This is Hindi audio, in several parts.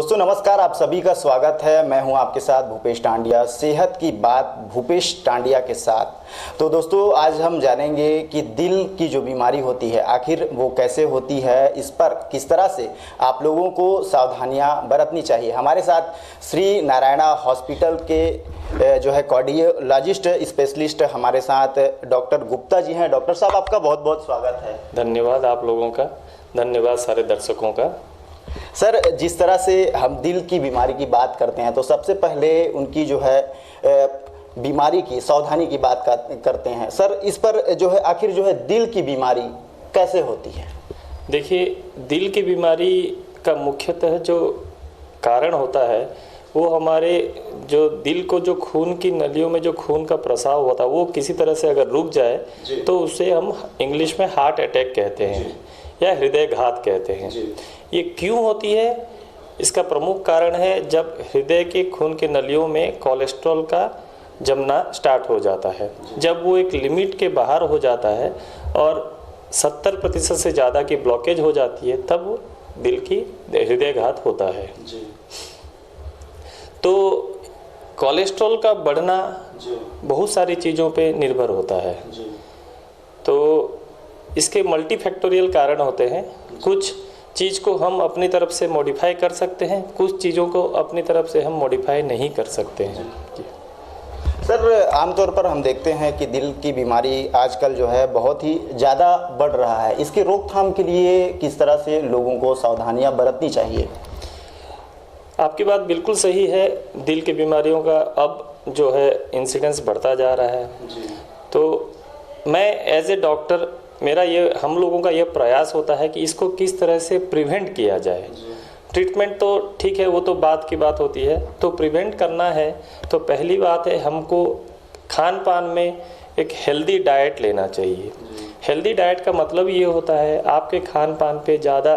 दोस्तों नमस्कार, आप सभी का स्वागत है। मैं हूं आपके साथ भूपेश टांडिया, सेहत की बात भूपेश टांडिया के साथ। तो दोस्तों आज हम जानेंगे कि दिल की जो बीमारी होती है आखिर वो कैसे होती है, इस पर किस तरह से आप लोगों को सावधानियां बरतनी चाहिए। हमारे साथ श्री नारायणा हॉस्पिटल के जो है कार्डियोलॉजिस्ट स्पेशलिस्ट हमारे साथ डॉक्टर गुप्ता जी हैं। डॉक्टर साहब आपका बहुत बहुत स्वागत है। धन्यवाद आप लोगों का, धन्यवाद सारे दर्शकों का। सर, जिस तरह से हम दिल की बीमारी की बात करते हैं तो सबसे पहले उनकी जो है बीमारी की सावधानी की बात करते हैं। सर, इस पर जो है आखिर जो है दिल की बीमारी कैसे होती है? देखिए, दिल की बीमारी का मुख्यतः जो कारण होता है वो हमारे जो दिल को जो खून की नलियों में जो खून का प्रसाव होता है वो किसी तरह से अगर रुक जाए तो उसे हम इंग्लिश में हार्ट अटैक कहते हैं या हृदय घात कहते हैं। ये क्यों होती है? इसका प्रमुख कारण है जब हृदय के खून के नलियों में कोलेस्ट्रॉल का जमना स्टार्ट हो जाता है। जब वो एक लिमिट के बाहर हो जाता है और 70% से ज़्यादा की ब्लॉकेज हो जाती है तब दिल की हृदय घात होता है। तो कोलेस्ट्रॉल का बढ़ना बहुत सारी चीज़ों पे निर्भर होता है। तो इसके मल्टीफैक्टोरियल कारण होते हैं। कुछ चीज़ को हम अपनी तरफ से मॉडिफाई कर सकते हैं, कुछ चीज़ों को अपनी तरफ से हम मॉडिफाई नहीं कर सकते हैं। सर, आमतौर पर हम देखते हैं कि दिल की बीमारी आजकल जो है बहुत ही ज़्यादा बढ़ रहा है। इसकी रोकथाम के लिए किस तरह से लोगों को सावधानियां बरतनी चाहिए? आपकी बात बिल्कुल सही है। दिल की बीमारियों का अब जो है इंसिडेंस बढ़ता जा रहा है। तो मैं एज ए डॉक्टर हम लोगों का ये प्रयास होता है कि इसको किस तरह से प्रिवेंट किया जाए। ट्रीटमेंट तो ठीक है, वो तो बात की बात होती है। तो प्रिवेंट करना है तो पहली बात है हमको खान पान में एक हेल्दी डाइट लेना चाहिए। हेल्दी डाइट का मतलब ये होता है आपके खान पान पे ज़्यादा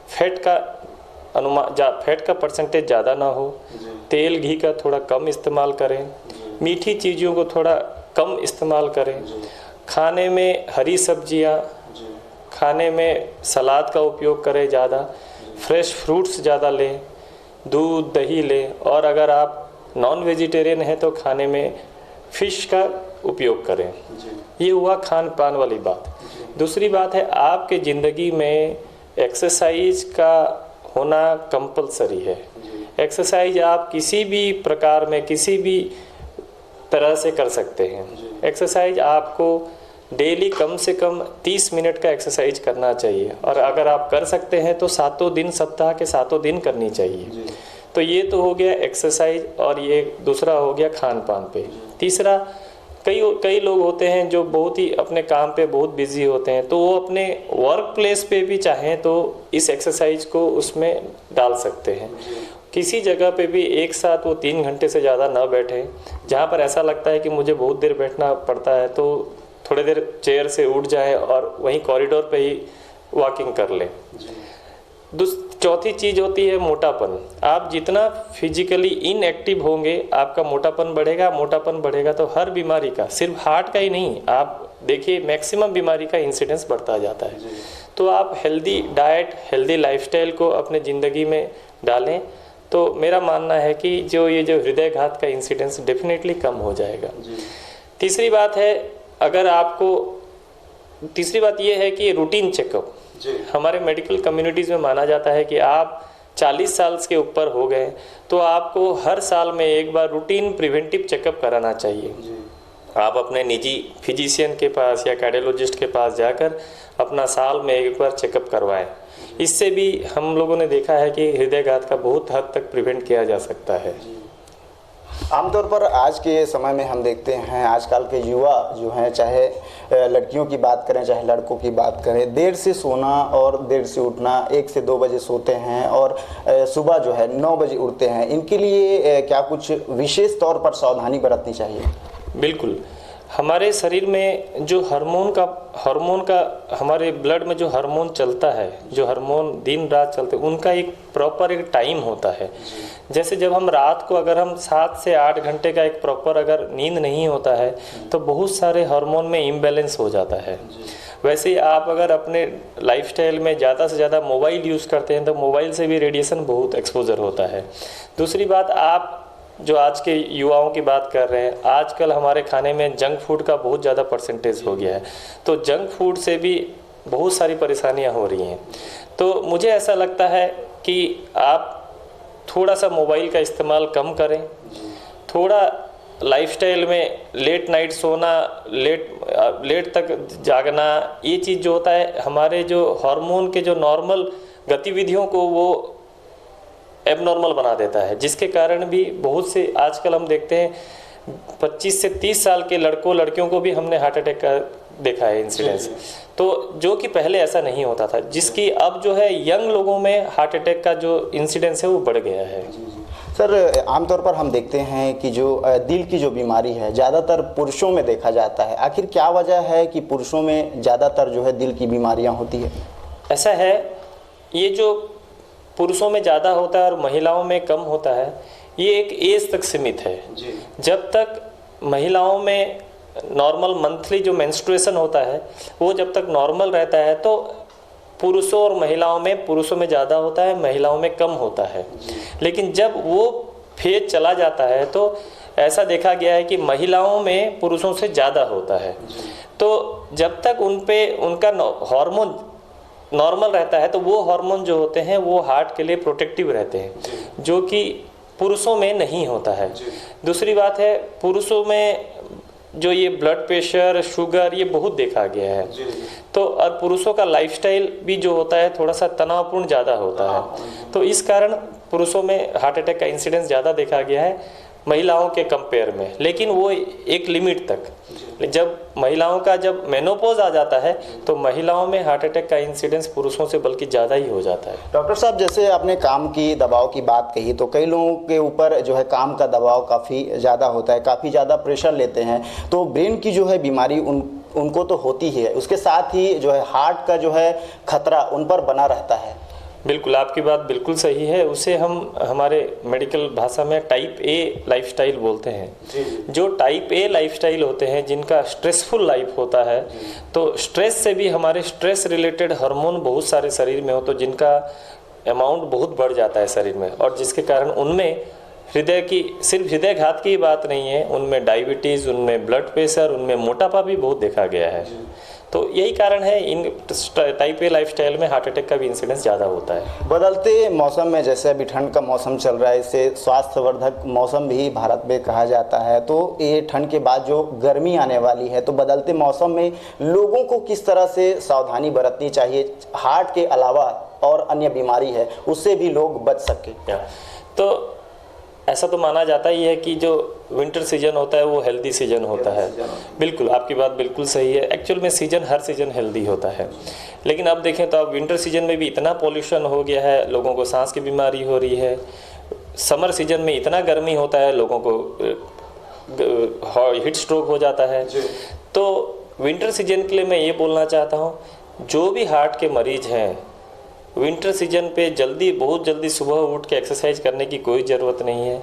फैट का परसेंटेज ज़्यादा ना हो, तेल घी का थोड़ा कम इस्तेमाल करें, मीठी चीज़ों को थोड़ा कम इस्तेमाल करें, खाने में हरी सब्जियां, खाने में सलाद का उपयोग करें ज़्यादा, फ्रेश फ्रूट्स ज़्यादा लें, दूध दही लें, और अगर आप नॉन वेजिटेरियन हैं तो खाने में फ़िश का उपयोग करें। ये हुआ खान पान वाली बात। दूसरी बात है आपके ज़िंदगी में एक्सरसाइज का होना कंपलसरी है। एक्सरसाइज आप किसी भी प्रकार में किसी भी तरह से कर सकते हैं। एक्सरसाइज आपको डेली कम से कम 30 मिनट का एक्सरसाइज करना चाहिए, और अगर आप कर सकते हैं तो सातों दिन, सप्ताह के सातों दिन करनी चाहिए। तो ये तो हो गया एक्सरसाइज, और ये दूसरा हो गया खान पान पे। तीसरा, कई लोग होते हैं जो बहुत ही अपने काम पे बहुत बिजी होते हैं, तो वो अपने वर्क प्लेस पे भी चाहें तो इस एक्सरसाइज को उसमें डाल सकते हैं। किसी जगह पे भी एक साथ वो 3 घंटे से ज़्यादा ना बैठें। जहाँ पर ऐसा लगता है कि मुझे बहुत देर बैठना पड़ता है तो थोड़ी देर चेयर से उठ जाएं और वहीं कॉरिडोर पे ही वॉकिंग कर लें। चौथी चीज़ होती है मोटापन। आप जितना फिजिकली इनएक्टिव होंगे आपका मोटापन बढ़ेगा। मोटापन बढ़ेगा तो हर बीमारी का, सिर्फ हार्ट का ही नहीं, आप देखिए मैक्सिमम बीमारी का इंसिडेंस बढ़ता जाता है। तो आप हेल्दी डाइट, हेल्दी लाइफस्टाइल को अपने ज़िंदगी में डालें तो मेरा मानना है कि जो हृदय घात का इंसिडेंस डेफिनेटली कम हो जाएगा। तीसरी बात ये है कि रूटीन चेकअप। हमारे मेडिकल कम्युनिटीज़ में माना जाता है कि आप 40 साल के ऊपर हो गए तो आपको हर साल में एक बार रूटीन प्रिवेंटिव चेकअप कराना चाहिए। आप अपने निजी फिजिशियन के पास या कार्डियोलॉजिस्ट के पास जाकर अपना साल में एक बार चेकअप करवाएं। इससे भी हम लोगों ने देखा है कि हृदयघात का बहुत हद तक प्रिवेंट किया जा सकता है। आमतौर पर आज के समय में हम देखते हैं आजकल के युवा जो हैं, चाहे लड़कियों की बात करें चाहे लड़कों की बात करें, देर से सोना और देर से उठना, 1 से 2 बजे सोते हैं और सुबह जो है 9 बजे उठते हैं। इनके लिए क्या कुछ विशेष तौर पर सावधानी बरतनी चाहिए? बिल्कुल। हमारे शरीर में जो हार्मोन का हमारे ब्लड में जो हार्मोन चलता है, जो हार्मोन दिन रात चलते हैं, उनका एक प्रॉपर एक टाइम होता है। जैसे जब हम रात को अगर हम 7 से 8 घंटे का एक प्रॉपर अगर नींद नहीं होता है तो बहुत सारे हार्मोन में इम्बैलेंस हो जाता है। वैसे ही आप अगर अपने लाइफस्टाइल में ज़्यादा से ज़्यादा मोबाइल यूज़ करते हैं तो मोबाइल से भी रेडिएशन बहुत एक्सपोजर होता है। दूसरी बात, आप जो आज के युवाओं की बात कर रहे हैं, आजकल हमारे खाने में जंक फूड का बहुत ज़्यादा परसेंटेज हो गया है, तो जंक फूड से भी बहुत सारी परेशानियां हो रही हैं। तो मुझे ऐसा लगता है कि आप थोड़ा सा मोबाइल का इस्तेमाल कम करें, थोड़ा लाइफस्टाइल में लेट नाइट सोना, लेट तक जागना, ये चीज़ जो होता है हमारे जो हार्मोन के जो नॉर्मल गतिविधियों को वो एबनॉर्मल बना देता है, जिसके कारण भी बहुत से आजकल हम देखते हैं 25 से 30 साल के लड़कों लड़कियों को भी हमने हार्ट अटैक का देखा है इंसिडेंस, तो जो कि पहले ऐसा नहीं होता था, जिसकी अब जो है यंग लोगों में हार्ट अटैक का जो इंसिडेंस है वो बढ़ गया है। सर, आमतौर पर हम देखते हैं कि जो दिल की जो बीमारी है ज़्यादातर पुरुषों में देखा जाता है, आखिर क्या वजह है कि पुरुषों में ज़्यादातर जो है दिल की बीमारियां होती है? ऐसा है, ये जो पुरुषों में ज़्यादा होता है और महिलाओं में कम होता है, ये एक एज तक सीमित है। जब तक महिलाओं में नॉर्मल मंथली जो मेंस्ट्रुएशन होता है वो जब तक नॉर्मल रहता है तो पुरुषों और महिलाओं में, पुरुषों में ज़्यादा होता है, महिलाओं में कम होता है। लेकिन जब वो फेज चला जाता है तो ऐसा देखा गया है कि महिलाओं में पुरुषों से ज़्यादा होता है। तो जब तक उनका हार्मोन नॉर्मल रहता है तो वो हार्मोन जो होते हैं वो हार्ट के लिए प्रोटेक्टिव रहते हैं, जो कि पुरुषों में नहीं होता है। दूसरी बात है, पुरुषों में जो ये ब्लड प्रेशर, शुगर, ये बहुत देखा गया है। तो और पुरुषों का लाइफस्टाइल भी जो होता है थोड़ा सा तनावपूर्ण ज़्यादा होता है, तो इस कारण पुरुषों में हार्ट अटैक का इंसिडेंस ज़्यादा देखा गया है महिलाओं के कंपेयर में, लेकिन वो एक लिमिट तक। जब महिलाओं का जब मेनोपॉज आ जाता है तो महिलाओं में हार्ट अटैक का इंसिडेंस पुरुषों से बल्कि ज़्यादा ही हो जाता है। डॉक्टर साहब, जैसे आपने काम की दबाव की बात कही, तो कई लोगों के ऊपर जो है काम का दबाव काफ़ी ज़्यादा होता है, काफ़ी ज़्यादा प्रेशर लेते हैं, तो ब्रेन की जो है बीमारी उनको तो होती ही है, उसके साथ ही जो है हार्ट का जो है खतरा उन पर बना रहता है। बिल्कुल, आपकी बात बिल्कुल सही है। उसे हम हमारे मेडिकल भाषा में टाइप ए लाइफस्टाइल बोलते हैं। जो टाइप ए लाइफस्टाइल होते हैं, जिनका स्ट्रेसफुल लाइफ होता है, तो स्ट्रेस से भी हमारे स्ट्रेस रिलेटेड हार्मोन बहुत सारे शरीर में हो, तो जिनका अमाउंट बहुत बढ़ जाता है शरीर में, और जिसके कारण उनमें सिर्फ हृदयघात की बात नहीं है, उनमें डायबिटीज़, उनमें ब्लड प्रेशर, उनमें मोटापा भी बहुत देखा गया है। तो यही कारण है इन टाइप ए लाइफस्टाइल में हार्ट अटैक का भी इंसिडेंस ज़्यादा होता है। बदलते मौसम में, जैसे अभी ठंड का मौसम चल रहा है, इसे स्वास्थ्यवर्धक मौसम भी भारत में कहा जाता है, तो ये ठंड के बाद जो गर्मी आने वाली है, तो बदलते मौसम में लोगों को किस तरह से सावधानी बरतनी चाहिए, हार्ट के अलावा और अन्य बीमारी है उससे भी लोग बच सके? तो ऐसा तो माना जाता ही है कि जो विंटर सीजन होता है वो हेल्दी सीजन होता है। बिल्कुल, आपकी बात बिल्कुल सही है। एक्चुअल में हर सीजन हेल्दी होता है, लेकिन अब देखें तो अब विंटर सीजन में भी इतना पॉल्यूशन हो गया है, लोगों को सांस की बीमारी हो रही है। समर सीजन में इतना गर्मी होता है, लोगों को हीट स्ट्रोक हो जाता है। तो विंटर सीजन के लिए मैं ये बोलना चाहता हूँ, जो भी हार्ट के मरीज हैं, विंटर सीजन पे बहुत जल्दी सुबह उठ के एक्सरसाइज करने की कोई ज़रूरत नहीं है।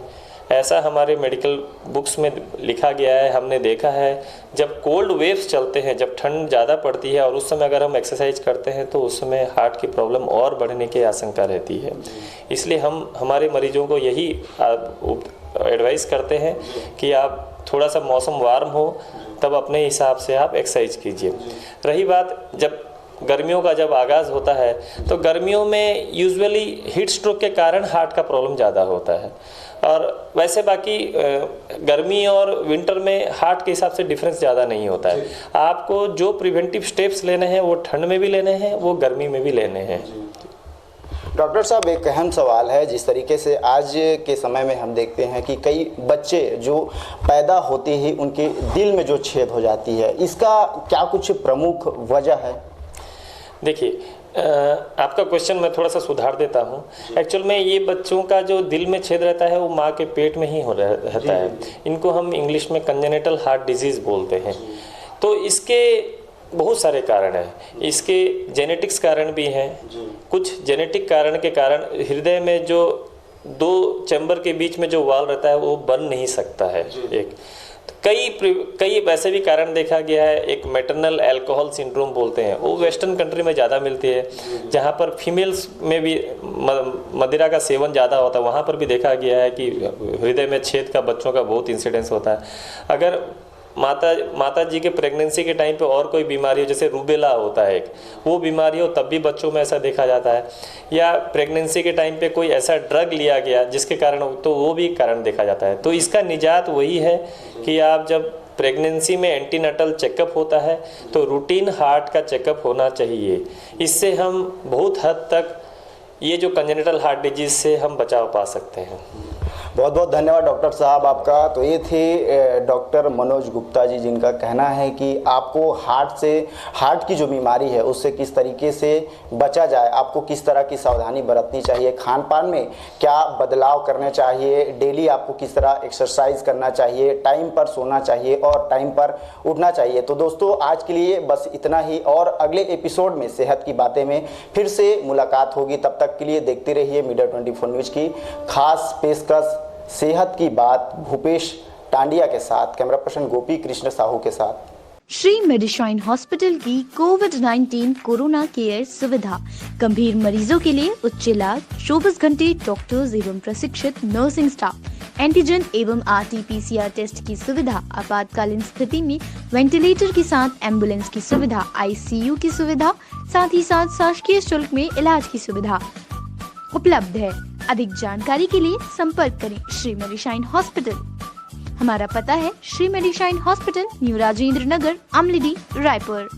ऐसा हमारे मेडिकल बुक्स में लिखा गया है, हमने देखा है। जब कोल्ड वेव्स चलते हैं, जब ठंड ज़्यादा पड़ती है और उस समय अगर हम एक्सरसाइज करते हैं तो उस समय हार्ट की प्रॉब्लम और बढ़ने की आशंका रहती है। इसलिए हम हमारे मरीजों को यही एडवाइस करते हैं कि आप थोड़ा सा मौसम वार्म हो तब अपने हिसाब से आप एक्सरसाइज कीजिए। रही बात जब गर्मियों का जब आगाज़ होता है, तो गर्मियों में यूजुअली हीट स्ट्रोक के कारण हार्ट का प्रॉब्लम ज़्यादा होता है। और वैसे बाकी गर्मी और विंटर में हार्ट के हिसाब से डिफरेंस ज़्यादा नहीं होता है। आपको जो प्रिवेंटिव स्टेप्स लेने हैं वो ठंड में भी लेने हैं, वो गर्मी में भी लेने हैं। डॉक्टर साहब, एक अहम सवाल है, जिस तरीके से आज के समय में हम देखते हैं कि कई बच्चे जो पैदा होते ही उनके दिल में जो छेद हो जाती है, इसका क्या कुछ प्रमुख वजह है? देखिए, आपका क्वेश्चन मैं थोड़ा सा सुधार देता हूँ। एक्चुअल में ये बच्चों का जो दिल में छेद रहता है वो माँ के पेट में ही रहता है। इनको हम इंग्लिश में कंजेनिटल हार्ट डिजीज़ बोलते हैं। तो इसके बहुत सारे कारण हैं। इसके जेनेटिक्स कारण भी हैं। कुछ जेनेटिक कारण के कारण हृदय में जो 2 चैम्बर के बीच में जो वाल्व रहता है वो बन नहीं सकता है। एक कई वैसे भी कारण देखा गया है। एक मैटरनल अल्कोहल सिंड्रोम बोलते हैं, वो वेस्टर्न कंट्री में ज़्यादा मिलती है, जहाँ पर फीमेल्स में भी मदिरा का सेवन ज़्यादा होता है। वहाँ पर भी देखा गया है कि हृदय में छेद का बच्चों का बहुत इंसिडेंस होता है। अगर माता जी के प्रेगनेंसी के टाइम पे और कोई बीमारी हो, जैसे रूबेला होता है एक, वो बीमारी हो तब भी बच्चों में ऐसा देखा जाता है, या प्रेगनेंसी के टाइम पे कोई ऐसा ड्रग लिया गया जिसके कारण, तो वो भी कारण देखा जाता है। तो इसका निजात वही है कि आप जब प्रेगनेंसी में एंटीनेटल चेकअप होता है तो रूटीन हार्ट का चेकअप होना चाहिए। इससे हम बहुत हद तक ये जो कंजेनिटल हार्ट डिजीज से हम बचाव पा सकते हैं। बहुत बहुत धन्यवाद डॉक्टर साहब आपका। तो ये थे डॉक्टर मनोज गुप्ता जी, जिनका कहना है कि आपको हार्ट की जो बीमारी है उससे किस तरीके से बचा जाए, आपको किस तरह की सावधानी बरतनी चाहिए, खान पान में क्या बदलाव करने चाहिए, डेली आपको किस तरह एक्सरसाइज करना चाहिए, टाइम पर सोना चाहिए और टाइम पर उठना चाहिए। तो दोस्तों आज के लिए बस इतना ही, और अगले एपिसोड में सेहत की बातें में फिर से मुलाकात होगी। तब तक के लिए देखते रहिए मीडिया 24 न्यूज़ की खास पेशकश सेहत की बात भूपेश टांडिया के साथ। कैमरा पर्सन गोपी कृष्ण साहू के साथ। श्री मेडिशाइन हॉस्पिटल की कोविड-19 कोरोना केयर सुविधा, गंभीर मरीजों के लिए उच्च इलाज, 24 घंटे डॉक्टर्स एवं प्रशिक्षित नर्सिंग स्टाफ, एंटीजन एवं RT-PCR टेस्ट की सुविधा, आपातकालीन स्थिति में वेंटिलेटर के साथ एम्बुलेंस की सुविधा, ICU की सुविधा, साथ ही साथ शासकीय शुल्क में इलाज की सुविधा उपलब्ध है। अधिक जानकारी के लिए संपर्क करें श्री मेडिशाइन हॉस्पिटल। हमारा पता है Shri Medishine hospital, new Rajendra Nagar, Amlidih, Raipur.